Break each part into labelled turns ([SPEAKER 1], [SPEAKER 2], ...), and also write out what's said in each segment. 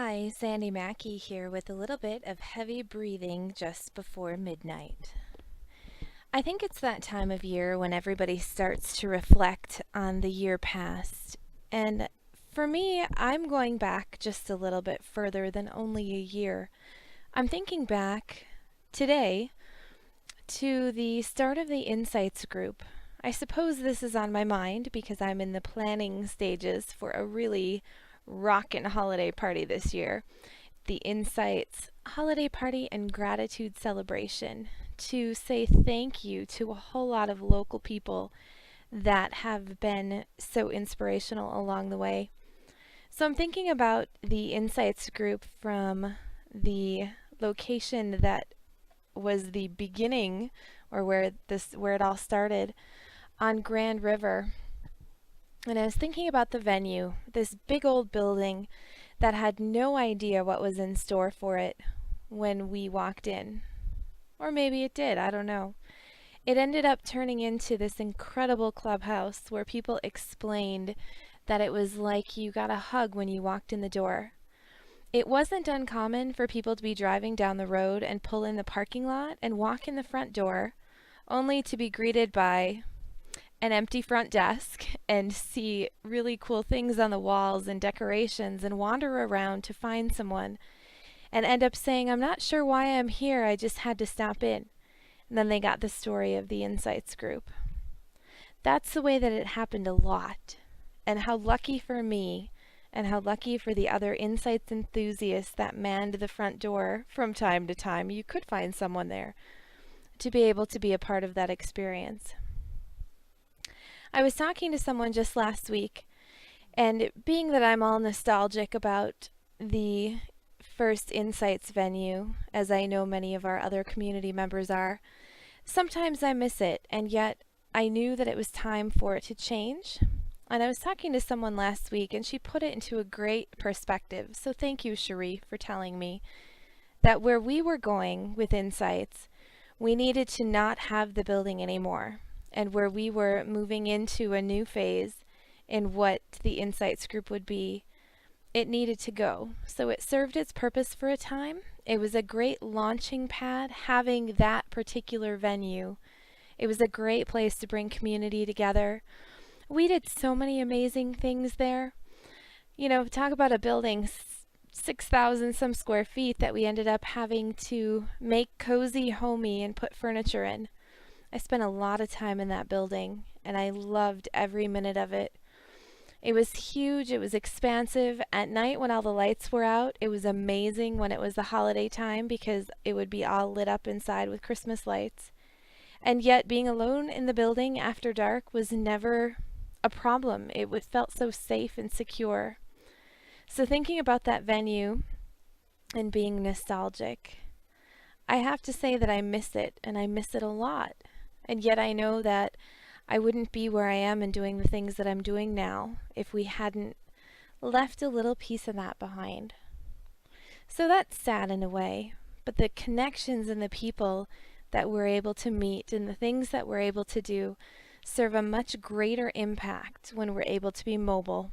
[SPEAKER 1] Hi, Sandi Maki here with a little bit of heavy breathing just before midnight. I think it's that time of year when everybody starts to reflect on the year past. And for me, I'm going back just a little bit further than only a year. I'm thinking back today to the start of the Insights group. I suppose this is on my mind because I'm in the planning stages for a really rockin' holiday party this year. The Insights holiday party and gratitude celebration to say thank you to a whole lot of local people that have been so inspirational along the way. So I'm thinking about the Insights group from the location that was the beginning or where it all started on Grand River. And I was thinking about the venue, this big old building that had no idea what was in store for it when we walked in. Or maybe it did, I don't know. It ended up turning into this incredible clubhouse where people explained that it was like you got a hug when you walked in the door. It wasn't uncommon for people to be driving down the road and pull in the parking lot and walk in the front door, only to be greeted by an empty front desk and see really cool things on the walls and decorations and wander around to find someone and end up saying, "I'm not sure why I'm here, I just had to stop in." And then they got the story of the Insights group. That's the way that it happened a lot. And how lucky for me and how lucky for the other Insights enthusiasts that manned the front door from time to time, you could find someone there, to be able to be a part of that experience. I was talking to someone just last week, and being that I'm all nostalgic about the first Insights venue, as I know many of our other community members are, sometimes I miss it, and yet I knew that it was time for it to change. And I was talking to someone last week, and she put it into a great perspective. So thank you, Cherie, for telling me that where we were going with Insights, we needed to not have the building anymore. And where we were moving into a new phase in what the Insights group would be, it needed to go. So it served its purpose for a time. It was a great launching pad having that particular venue. It was a great place to bring community together. We did so many amazing things there. You know, talk about a building 6,000 some square feet that we ended up having to make cozy, homey, and put furniture in. I spent a lot of time in that building, and I loved every minute of it. It was huge, it was expansive. At night when all the lights were out, it was amazing when it was the holiday time because it would be all lit up inside with Christmas lights. And yet being alone in the building after dark was never a problem. It felt so safe and secure. So thinking about that venue and being nostalgic, I have to say that I miss it, and I miss it a lot. And yet I know that I wouldn't be where I am and doing the things that I'm doing now if we hadn't left a little piece of that behind. So that's sad in a way, but the connections and the people that we're able to meet and the things that we're able to do serve a much greater impact when we're able to be mobile.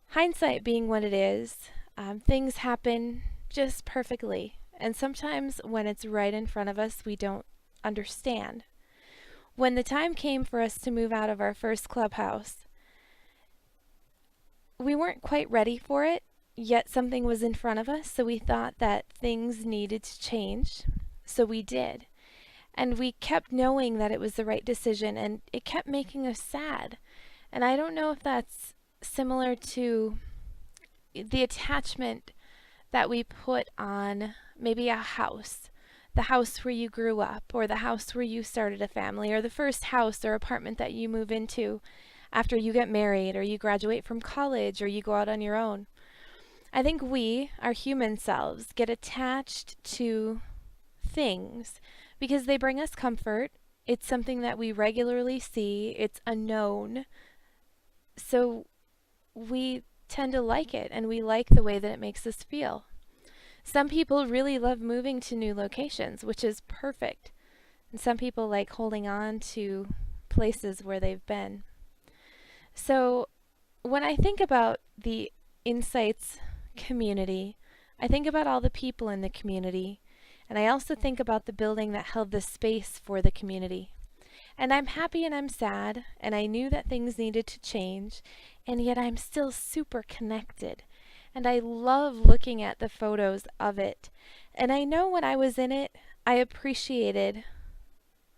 [SPEAKER 1] Hindsight being what it is, things happen just perfectly. And sometimes when it's right in front of us, we don't understand. When the time came for us to move out of our first clubhouse, we weren't quite ready for it, yet something was in front of us, so we thought that things needed to change. So we did. And we kept knowing that it was the right decision, and it kept making us sad. And I don't know if that's similar to the attachment that we put on maybe a house, the house where you grew up, or the house where you started a family, or the first house or apartment that you move into after you get married, or you graduate from college, or you go out on your own. I think we, our human selves, get attached to things because they bring us comfort. It's something that we regularly see. It's a known. So we tend to like it, and we like the way that it makes us feel. Some people really love moving to new locations, which is perfect. And some people like holding on to places where they've been. So when I think about the Insight's community, I think about all the people in the community, and I also think about the building that held the space for the community. And I'm happy and I'm sad, and I knew that things needed to change, and yet I'm still super connected. And I love looking at the photos of it. And I know when I was in it, I appreciated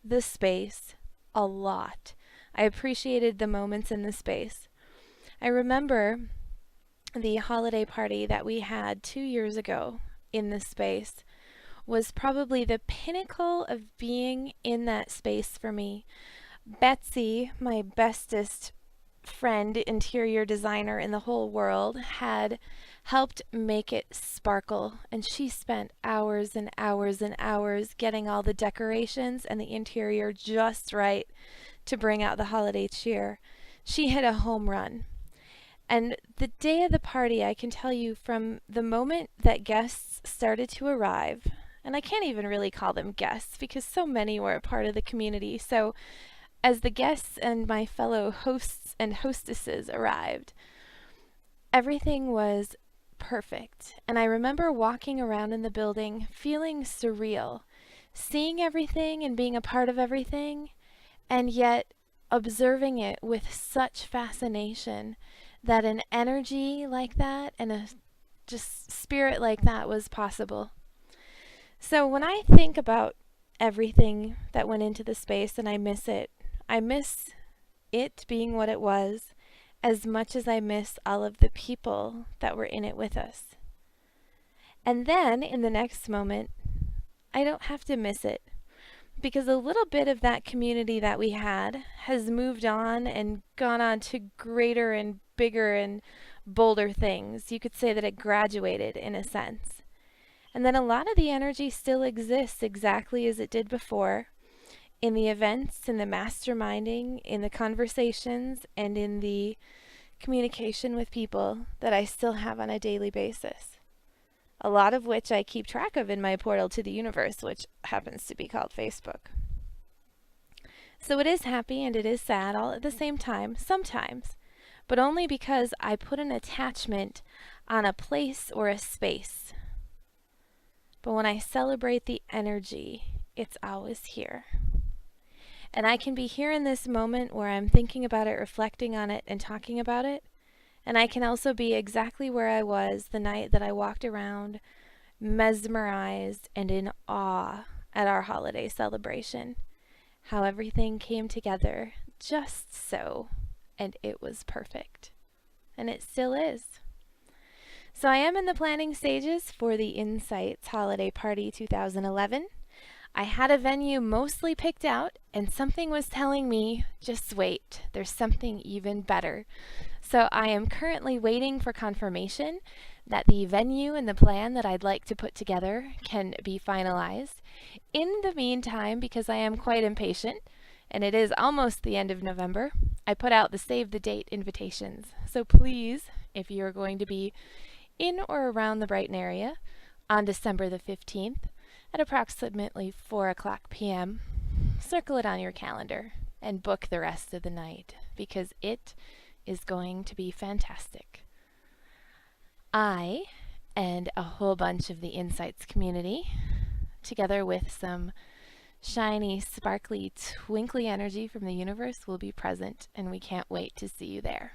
[SPEAKER 1] the space a lot. I appreciated the moments in the space. I remember the holiday party that we had 2 years ago in this space was probably the pinnacle of being in that space for me. Betsy, my bestest friend, interior designer in the whole world, had helped make it sparkle, and she spent hours and hours and hours getting all the decorations and the interior just right to bring out the holiday cheer. She hit a home run. And the day of the party, I can tell you from the moment that guests started to arrive, and I can't even really call them guests because so many were a part of the community. So as the guests and my fellow hosts and hostesses arrived, everything was perfect. And I remember walking around in the building feeling surreal, seeing everything and being a part of everything, and yet observing it with such fascination that an energy like that and a just spirit like that was possible. So when I think about everything that went into the space and I miss it being what it was as much as I miss all of the people that were in it with us. And then in the next moment, I don't have to miss it because a little bit of that community that we had has moved on and gone on to greater and bigger and bolder things. You could say that it graduated in a sense. And then a lot of the energy still exists exactly as it did before in the events, in the masterminding, in the conversations, and in the communication with people that I still have on a daily basis. A lot of which I keep track of in my portal to the universe, which happens to be called Facebook. So it is happy and it is sad all at the same time, sometimes, but only because I put an attachment on a place or a space. But when I celebrate the energy, it's always here. And I can be here in this moment where I'm thinking about it, reflecting on it, and talking about it. And I can also be exactly where I was the night that I walked around, mesmerized and in awe at our holiday celebration. How everything came together just so, and it was perfect. And it still is. So I am in the planning stages for the Insights Holiday Party 2011. I had a venue mostly picked out, and something was telling me, just wait, there's something even better. So I am currently waiting for confirmation that the venue and the plan that I'd like to put together can be finalized. In the meantime, because I am quite impatient, and it is almost the end of November, I put out the save the date invitations. So please, if you're going to be in or around the Brighton area on December the 15th, at approximately 4 o'clock p.m., circle it on your calendar and book the rest of the night because it is going to be fantastic. I and a whole bunch of the Insights community, together with some shiny, sparkly, twinkly energy from the universe, will be present, and we can't wait to see you there.